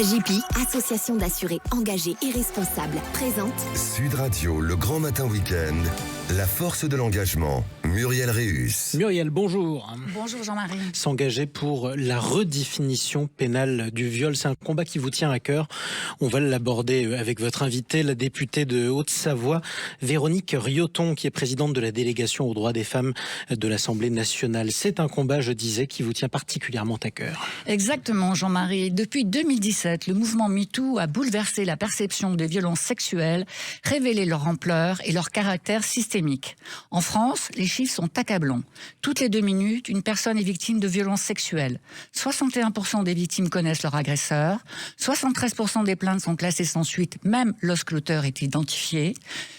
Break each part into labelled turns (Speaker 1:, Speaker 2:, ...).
Speaker 1: AJPI, association d'assurés engagés et responsables, présente
Speaker 2: Sud Radio, le grand matin week-end, la force de l'engagement. Muriel Réus.
Speaker 3: Muriel, bonjour.
Speaker 4: Bonjour Jean-Marie.
Speaker 3: S'engager pour la redéfinition pénale du viol, c'est un combat qui vous tient à cœur. On va l'aborder avec votre invitée, la députée de Haute-Savoie, Véronique Rioton, qui est présidente de la délégation aux droits des femmes de l'Assemblée nationale. C'est un combat, je disais, qui vous tient particulièrement à cœur.
Speaker 4: Exactement Jean-Marie. Depuis 2017, le mouvement MeToo a bouleversé la perception des violences sexuelles, révélé leur ampleur et leur caractère systémique. En France, les chiffres sont accablants. Toutes les 2 minutes, une personne est victime de violences sexuelles. 61% des victimes connaissent leur agresseur. 73% des plaintes sont classées sans suite, même lorsque l'auteur est identifié.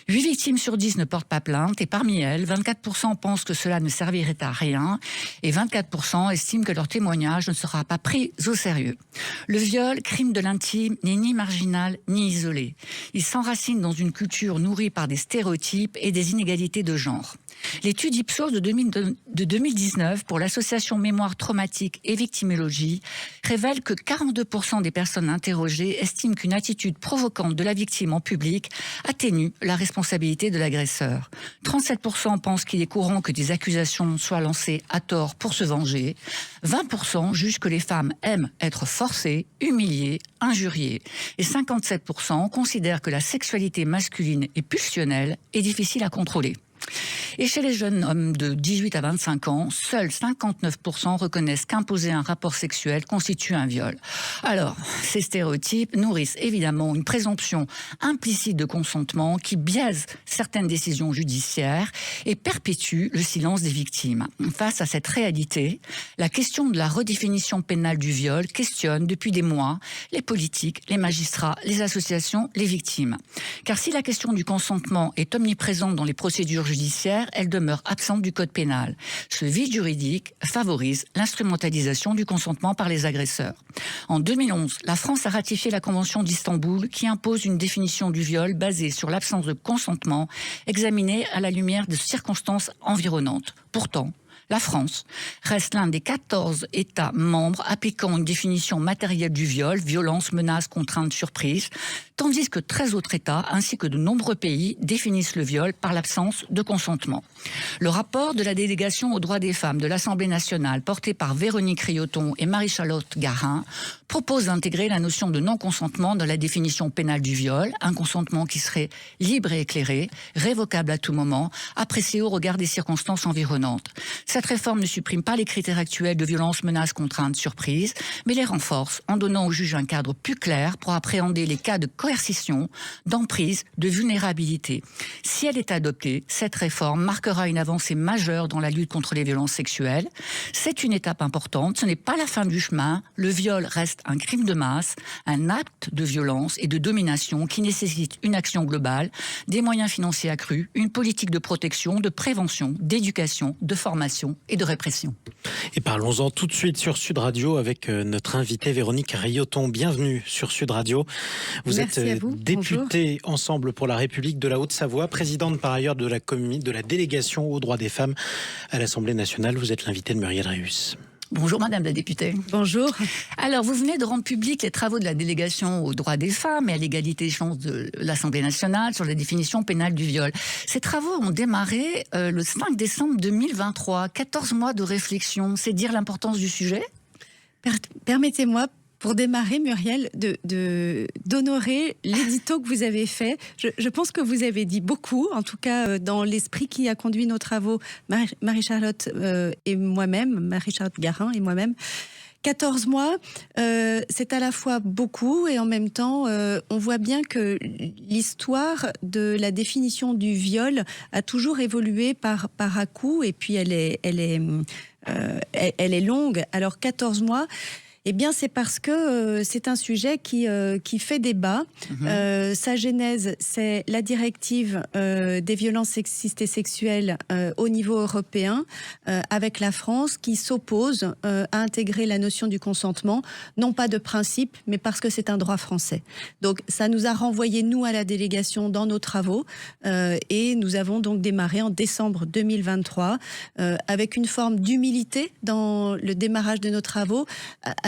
Speaker 4: 8 victimes sur 10 ne portent pas plainte et parmi elles, 24% pensent que cela ne servirait à rien et 24% estiment que leur témoignage ne sera pas pris au sérieux. Le viol, crime de l'intime, n'est ni marginal ni isolé. Il s'enracine dans une culture nourrie par des stéréotypes et des inégalités de genre. L'étude Ipsos de 2019 pour l'association Mémoire traumatique et victimologie révèle que 42% des personnes interrogées estiment qu'une attitude provocante de la victime en public atténue la responsabilité de l'agresseur. 37% pensent qu'il est courant que des accusations soient lancées à tort pour se venger. 20% jugent que les femmes aiment être forcées, humiliées, injuriées. Et 57% considèrent que la sexualité masculine et pulsionnelle est difficile à contrôler. Et chez les jeunes hommes de 18 à 25 ans, seuls 59% reconnaissent qu'imposer un rapport sexuel constitue un viol. Alors, ces stéréotypes nourrissent évidemment une présomption implicite de consentement qui biaise certaines décisions judiciaires et perpétue le silence des victimes. Face à cette réalité, la question de la redéfinition pénale du viol questionne depuis des mois les politiques, les magistrats, les associations, les victimes. Car si la question du consentement est omniprésente dans les procédures judiciaires, elle demeure absente du code pénal. Ce vide juridique favorise l'instrumentalisation du consentement par les agresseurs. En 2011, la France a ratifié la Convention d'Istanbul qui impose une définition du viol basée sur l'absence de consentement examinée à la lumière de circonstances environnantes. Pourtant, la France reste l'un des 14 États membres appliquant une définition matérielle du viol, violence, menace, contrainte, surprise, tandis que 13 autres États, ainsi que de nombreux pays, définissent le viol par l'absence de consentement. Le rapport de la délégation aux droits des femmes de l'Assemblée nationale, porté par Véronique Rioton et Marie-Charlotte Garin, propose d'intégrer la notion de non-consentement dans la définition pénale du viol, un consentement qui serait libre et éclairé, révocable à tout moment, apprécié au regard des circonstances environnantes. Cette réforme ne supprime pas les critères actuels de violence, menace, contrainte, surprise, mais les renforce en donnant au juge un cadre plus clair pour appréhender les cas de coercition, d'emprise, de vulnérabilité. Si elle est adoptée, cette réforme marquera une avancée majeure dans la lutte contre les violences sexuelles. C'est une étape importante, ce n'est pas la fin du chemin. Le viol reste un crime de masse, un acte de violence et de domination qui nécessite une action globale, des moyens financiers accrus, une politique de protection, de prévention, d'éducation, de formation et de répression.
Speaker 3: Et parlons-en tout de suite sur Sud Radio avec notre invitée Véronique Rioton. Bienvenue sur Sud Radio. Vous êtes députée Ensemble pour la République de la Haute-Savoie, présidente par ailleurs de la délégation aux droits des femmes à l'Assemblée nationale. Vous êtes l'invitée de Muriel Réus.
Speaker 4: Bonjour Madame la députée.
Speaker 5: Bonjour.
Speaker 4: Alors vous venez de rendre public les travaux de la délégation aux droits des femmes et à l'égalité des chances de l'Assemblée nationale sur la définition pénale du viol. Ces travaux ont démarré le 5 décembre 2023. 14 mois de réflexion, c'est dire l'importance du sujet ?
Speaker 5: Permettez-moi, pour démarrer, Muriel, d'honorer l'édito que vous avez fait. Je pense que vous avez dit beaucoup, en tout cas dans l'esprit qui a conduit nos travaux, Marie-Charlotte et moi-même, Marie-Charlotte Garin et moi-même. 14 mois, c'est à la fois beaucoup et en même temps, on voit bien que l'histoire de la définition du viol a toujours évolué par à-coups et puis elle est longue. Alors 14 mois... Eh bien, c'est parce que c'est un sujet qui fait débat. Sa genèse, c'est la directive des violences sexistes et sexuelles au niveau européen, avec la France qui s'oppose à intégrer la notion du consentement, non pas de principe, mais parce que c'est un droit français. Donc, ça nous a renvoyé, nous, à la délégation dans nos travaux, et nous avons donc démarré en décembre 2023, avec une forme d'humilité dans le démarrage de nos travaux,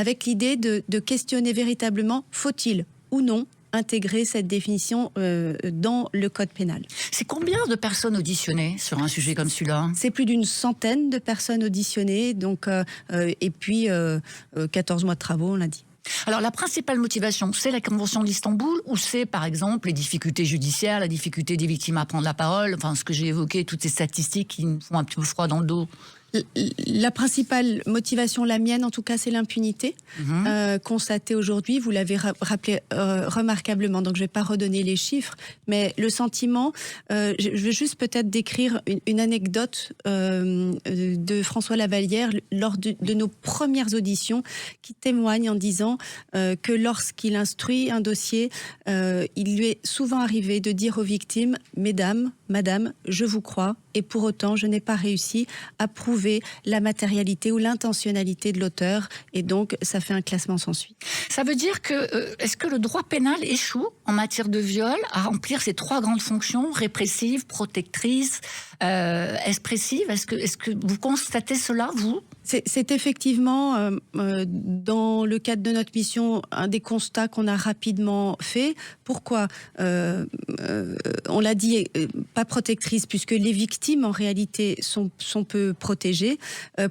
Speaker 5: avec l'idée de questionner véritablement, faut-il ou non intégrer cette définition dans le code pénal.
Speaker 4: C'est combien de personnes auditionnées sur un sujet comme celui-là ?
Speaker 5: C'est plus d'une centaine de personnes auditionnées, donc, et puis 14 mois de travaux, on l'a dit.
Speaker 4: Alors, la principale motivation, c'est la Convention d'Istanbul ou c'est, par exemple, les difficultés judiciaires, la difficulté des victimes à prendre la parole, enfin, ce que j'ai évoqué, toutes ces statistiques qui me font un petit peu froid dans le dos?
Speaker 5: La principale motivation, la mienne en tout cas, c'est l'impunité constatée aujourd'hui. Vous l'avez rappelé remarquablement, donc je ne vais pas redonner les chiffres, mais le sentiment, je vais juste peut-être décrire une anecdote de François Lavallière lors de nos premières auditions qui témoigne en disant que lorsqu'il instruit un dossier, il lui est souvent arrivé de dire aux victimes « Mesdames, Madame, je vous crois, et pour autant, je n'ai pas réussi à prouver la matérialité ou l'intentionnalité de l'auteur, et donc ça fait un classement sans suite. »
Speaker 4: Ça veut dire que, est-ce que le droit pénal échoue en matière de viol à remplir ces trois grandes fonctions, répressive, protectrice, expressive? Est-ce que vous constatez cela, vous ?
Speaker 5: C'est effectivement, dans le cadre de notre mission, un des constats qu'on a rapidement fait. Pourquoi on l'a dit, pas protectrice, puisque les victimes, en réalité, sont peu protégées.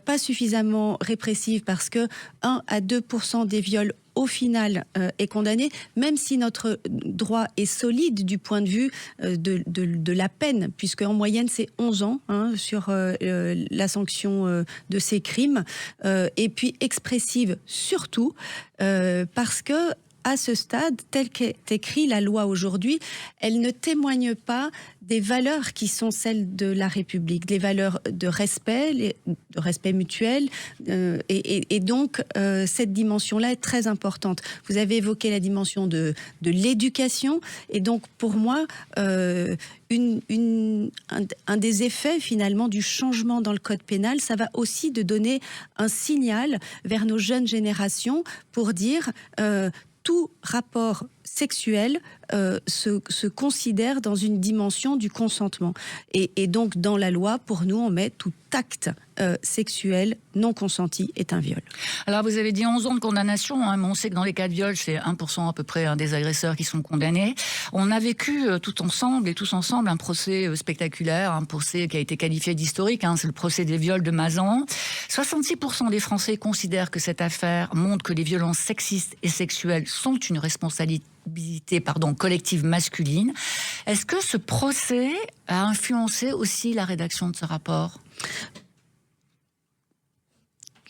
Speaker 5: Pas suffisamment répressive, parce que 1 à 2% des viols au final est condamné, même si notre droit est solide du point de vue de la peine, puisque en moyenne c'est 11 ans sur la sanction de ces crimes, et puis expressive surtout parce que à ce stade, tel qu'est écrit la loi aujourd'hui, elle ne témoigne pas des valeurs qui sont celles de la République, des valeurs de respect mutuel, et donc cette dimension-là est très importante. Vous avez évoqué la dimension de l'éducation, et donc pour moi, un des effets finalement du changement dans le code pénal, ça va aussi de donner un signal vers nos jeunes générations pour dire tout rapport sexuel se considère dans une dimension du consentement. Et donc, dans la loi, pour nous, on met tout acte sexuel non consenti est un viol.
Speaker 4: Alors, vous avez dit 11 ans de condamnation, mais on sait que dans les cas de viol, c'est 1% à peu près des agresseurs qui sont condamnés. On a vécu tous ensemble un procès spectaculaire, un procès qui a été qualifié d'historique, c'est le procès des viols de Mazan. 66% des Français considèrent que cette affaire montre que les violences sexistes et sexuelles sont une responsabilité collective masculine. Est-ce que ce procès a influencé aussi la rédaction de ce rapport ?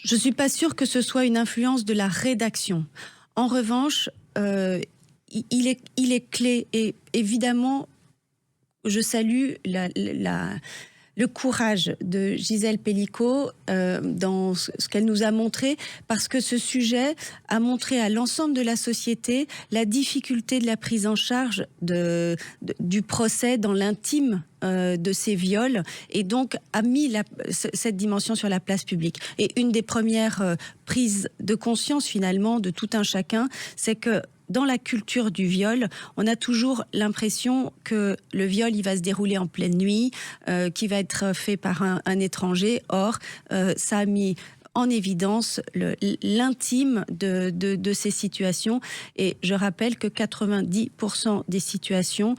Speaker 5: Je ne suis pas sûre que ce soit une influence de la rédaction. En revanche, il est clé, et évidemment, je salue le courage de Gisèle Pellicot dans ce qu'elle nous a montré, parce que ce sujet a montré à l'ensemble de la société la difficulté de la prise en charge du procès dans l'intime de ces viols, et donc a mis cette dimension sur la place publique. Et une des premières prises de conscience finalement de tout un chacun, c'est que dans la culture du viol, on a toujours l'impression que le viol, il va se dérouler en pleine nuit, qu'il va être fait par un étranger. Or, ça a mis en évidence l'intime de ces situations. Et je rappelle que 90% des situations,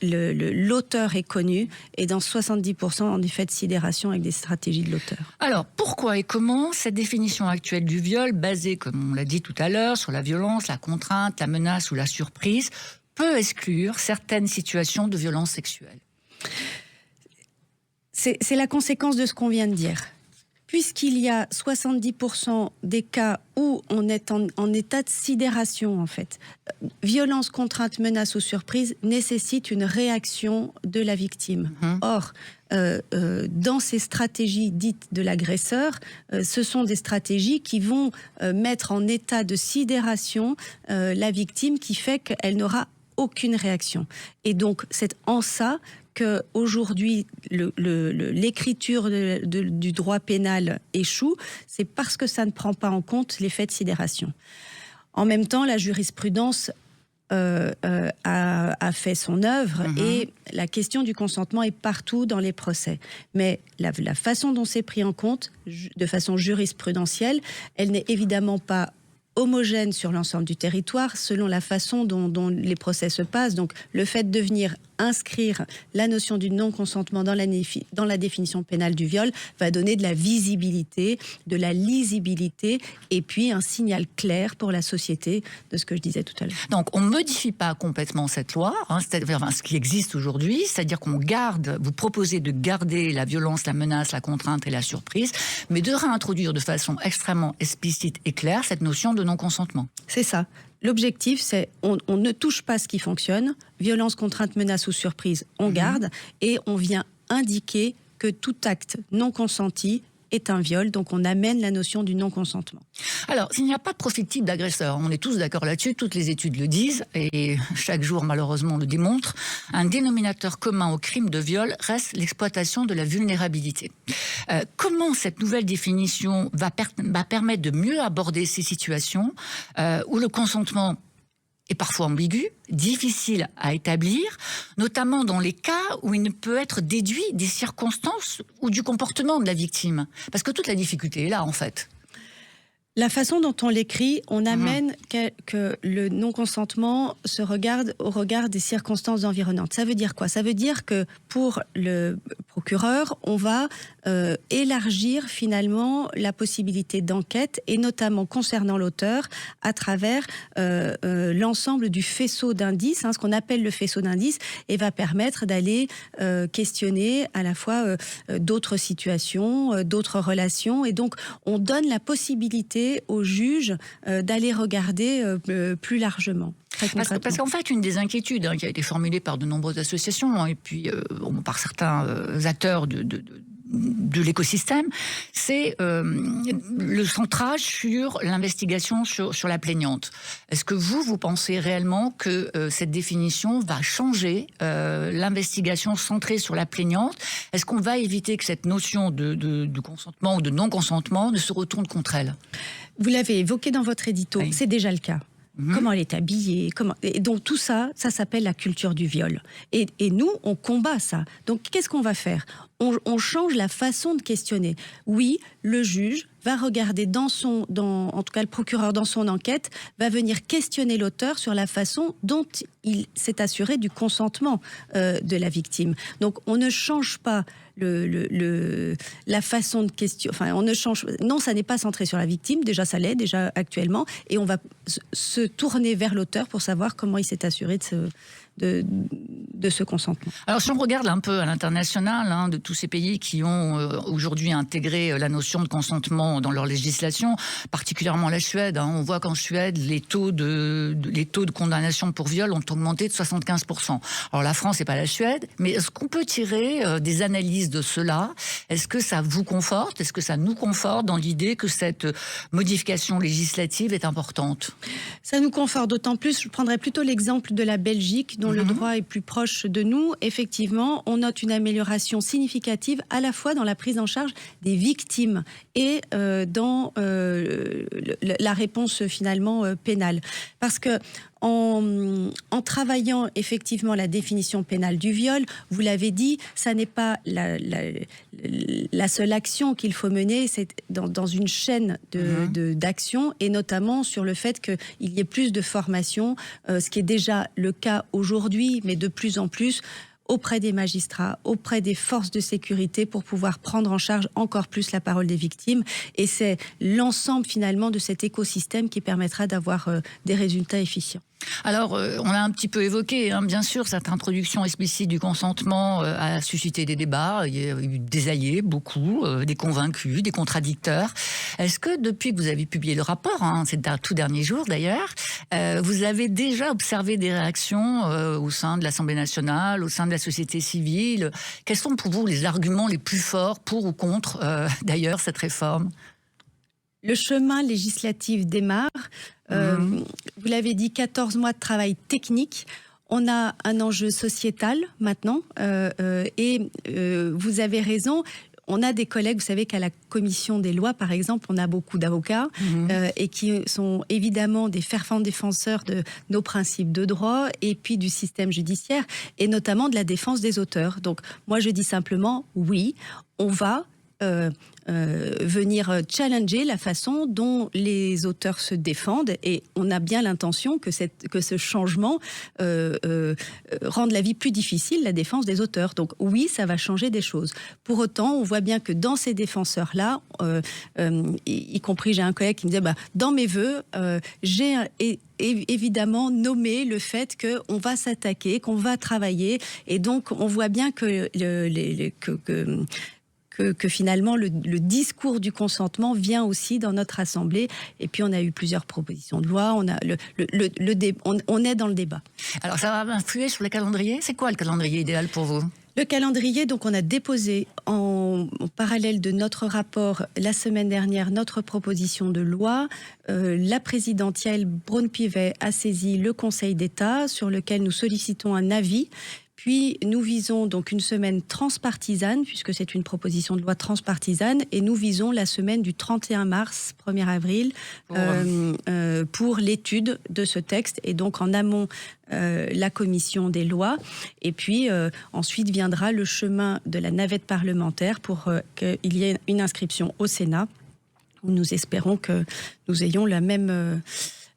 Speaker 5: l'auteur est connu, et dans 70%, en effet, de sidération avec des stratégies de l'auteur.
Speaker 4: Alors, pourquoi et comment cette définition actuelle du viol, basée, comme on l'a dit tout à l'heure, sur la violence, la contrainte, la menace ou la surprise, peut exclure certaines situations de violence sexuelle ?
Speaker 5: C'est la conséquence de ce qu'on vient de dire. Puisqu'il y a 70% des cas où on est en état de sidération, en fait. Violence, contrainte, menace ou surprise nécessite une réaction de la victime. Or, dans ces stratégies dites de l'agresseur, ce sont des stratégies qui vont mettre en état de sidération la victime, qui fait qu'elle n'aura aucune réaction. Et donc, c'est en ça qu'aujourd'hui, l'écriture du droit pénal échoue, c'est parce que ça ne prend pas en compte l'effet de sidération. En même temps, la jurisprudence a fait son œuvre, et la question du consentement est partout dans les procès. Mais la façon dont c'est pris en compte, de façon jurisprudentielle, elle n'est évidemment pas homogène sur l'ensemble du territoire selon la façon dont les procès se passent. Donc le fait de venir inscrire la notion du non-consentement dans la définition pénale du viol va donner de la visibilité, de la lisibilité et puis un signal clair pour la société de ce que je disais tout à l'heure.
Speaker 4: Donc on ne modifie pas complètement cette loi, c'est-à-dire ce qui existe aujourd'hui, c'est-à-dire vous proposez de garder la violence, la menace, la contrainte et la surprise, mais de réintroduire de façon extrêmement explicite et claire cette notion de non-consentement.
Speaker 5: C'est ça. L'objectif, c'est on ne touche pas ce qui fonctionne. Violence, contrainte, menace ou surprise, on garde. Et on vient indiquer que tout acte non consenti est un viol. Donc on amène la notion du non-consentement.
Speaker 4: Alors, s'il n'y a pas de profil type d'agresseur, on est tous d'accord là-dessus, toutes les études le disent, et chaque jour malheureusement on le démontre, un dénominateur commun au crime de viol reste l'exploitation de la vulnérabilité. Comment cette nouvelle définition va permettre de mieux aborder ces situations où le consentement est parfois ambigu, difficile à établir, notamment dans les cas où il ne peut être déduit des circonstances ou du comportement de la victime. Parce que toute la difficulté est là, en fait.
Speaker 5: La façon dont on l'écrit, on amène que le non-consentement se regarde au regard des circonstances environnantes. Ça veut dire quoi ? Ça veut dire que pour le procureur, on va élargir finalement la possibilité d'enquête, et notamment concernant l'auteur, à travers l'ensemble du faisceau d'indices, ce qu'on appelle le faisceau d'indices, et va permettre d'aller questionner à la fois d'autres situations, d'autres relations, et donc on donne la possibilité aux juges d'aller regarder plus largement.
Speaker 4: Parce qu'en fait, une des inquiétudes qui a été formulée par de nombreuses associations et puis par certains acteurs de l'écosystème, c'est le centrage sur l'investigation sur la plaignante. Est-ce que vous pensez réellement que cette définition va changer l'investigation centrée sur la plaignante ? Est-ce qu'on va éviter que cette notion de consentement ou de non-consentement ne se retourne contre elle ?
Speaker 5: Vous l'avez évoqué dans votre édito,
Speaker 4: oui.
Speaker 5: C'est déjà le cas. Comment elle est habillée, et donc tout ça, ça s'appelle la culture du viol. Et nous, on combat ça. Donc qu'est-ce qu'on va faire ? On change la façon de questionner. Oui, le juge va regarder en tout cas le procureur dans son enquête, va venir questionner l'auteur sur la façon dont il s'est assuré du consentement de la victime. Donc on ne change pas la façon de question. Enfin, on ne change. Non, ça n'est pas centré sur la victime. Déjà, ça l'est déjà actuellement, et on va se tourner vers l'auteur pour savoir comment il s'est assuré de ce consentement.
Speaker 4: Alors, si on regarde un peu à l'international, de tous ces pays qui ont aujourd'hui intégré la notion de consentement dans leur législation, particulièrement la Suède, on voit qu'en Suède, les taux de condamnation pour viol ont augmenté de 75%. Alors, la France n'est pas la Suède, mais est-ce qu'on peut tirer des analyses de cela ? Est-ce que ça vous conforte ? Est-ce que ça nous conforte dans l'idée que cette modification législative est importante ?
Speaker 5: Ça nous conforte d'autant plus. Je prendrais plutôt l'exemple de la Belgique, dont le droit est plus proche de nous. Effectivement, on note une amélioration significative à la fois dans la prise en charge des victimes et dans la réponse finalement pénale. Parce que en travaillant effectivement la définition pénale du viol, vous l'avez dit, ça n'est pas la seule action qu'il faut mener, c'est dans une chaîne d'actions, et notamment sur le fait qu'il y ait plus de formation, ce qui est déjà le cas aujourd'hui, mais de plus en plus auprès des magistrats, auprès des forces de sécurité, pour pouvoir prendre en charge encore plus la parole des victimes. Et c'est l'ensemble finalement de cet écosystème qui permettra d'avoir des résultats efficients.
Speaker 4: Alors, on l'a un petit peu évoqué, bien sûr, cette introduction explicite du consentement a suscité des débats. Il y a eu des alliés, beaucoup, des convaincus, des contradicteurs. Est-ce que depuis que vous avez publié le rapport, c'est le tout dernier jour d'ailleurs, vous avez déjà observé des réactions au sein de l'Assemblée nationale, au sein de la société civile ? Quels sont pour vous les arguments les plus forts pour ou contre, d'ailleurs, cette réforme ?
Speaker 5: Le chemin législatif démarre. Vous l'avez dit, 14 mois de travail technique. On a un enjeu sociétal maintenant. Et vous avez raison. On a des collègues, vous savez qu'à la commission des lois, par exemple, on a beaucoup d'avocats et qui sont évidemment des fervents défenseurs de nos principes de droit et puis du système judiciaire, et notamment de la défense des auteurs. Donc moi, je dis simplement, oui, on va venir challenger la façon dont les auteurs se défendent, et on a bien l'intention que ce changement rende la vie plus difficile, la défense des auteurs. Donc oui, ça va changer des choses. Pour autant, on voit bien que dans ces défenseurs-là, y compris j'ai un collègue qui me disait dans mes vœux, j'ai évidemment nommé le fait qu'on va s'attaquer, qu'on va travailler, et donc on voit bien que que finalement le discours du consentement vient aussi dans notre Assemblée. Et puis on a eu plusieurs propositions de loi, on est dans le débat.
Speaker 4: Alors ça va influer sur le calendrier. C'est quoi le calendrier idéal pour vous ?
Speaker 5: Le calendrier, donc on a déposé en parallèle de notre rapport la semaine dernière notre proposition de loi. La présidentielle Braun-Pivet a saisi le Conseil d'État sur lequel nous sollicitons un avis. Puis nous visons donc une semaine transpartisane, puisque c'est une proposition de loi transpartisane, et nous visons la semaine du 31 mars, 1er avril, pour l'étude de ce texte, et donc en amont la commission des lois, et puis ensuite viendra le chemin de la navette parlementaire pour qu'il y ait une inscription au Sénat, où nous espérons que nous ayons la même...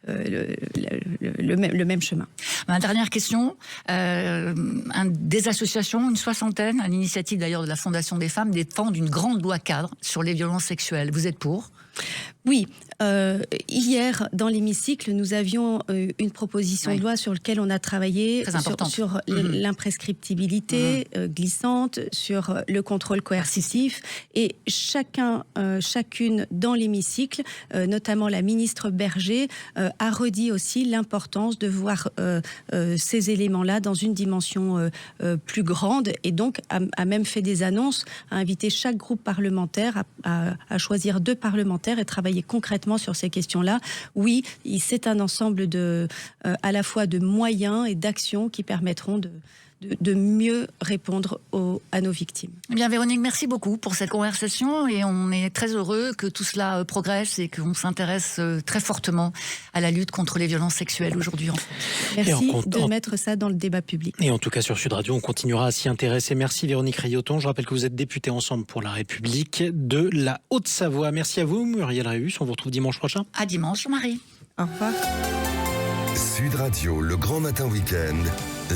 Speaker 5: le même chemin.
Speaker 4: Ma dernière question, des associations, une soixantaine, à l'initiative d'ailleurs de la Fondation des femmes, défendent une grande loi cadre sur les violences sexuelles. Vous êtes pour ?
Speaker 5: Oui. Hier, dans l'hémicycle, nous avions une proposition de loi sur laquelle on a travaillé sur l'imprescriptibilité glissante, sur le contrôle coercitif. Et chacune dans l'hémicycle, notamment la ministre Berger, a redit aussi l'importance de voir ces éléments-là dans une dimension plus grande, et donc a même fait des annonces, a invité chaque groupe parlementaire à choisir 2 parlementaires et travailler concrètement sur ces questions-là. Oui, c'est un ensemble à la fois de moyens et d'actions qui permettront de mieux répondre à nos victimes.
Speaker 4: Eh bien, Véronique, merci beaucoup pour cette conversation, et on est très heureux que tout cela progresse et qu'on s'intéresse très fortement à la lutte contre les violences sexuelles aujourd'hui en France.
Speaker 5: Merci de mettre ça dans le débat public.
Speaker 3: Et en tout cas, sur Sud Radio, on continuera à s'y intéresser. Merci Véronique Riotton. Je rappelle que vous êtes députée Ensemble pour la République de la Haute-Savoie. Merci à vous, Muriel Réus. On vous retrouve dimanche prochain.
Speaker 4: À dimanche, Marie.
Speaker 5: Au revoir.
Speaker 2: Sud Radio, le grand matin week-end,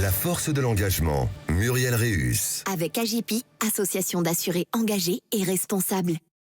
Speaker 2: la force de l'engagement, Muriel Réus.
Speaker 1: Avec AGIPI, association d'assurés engagés et responsables.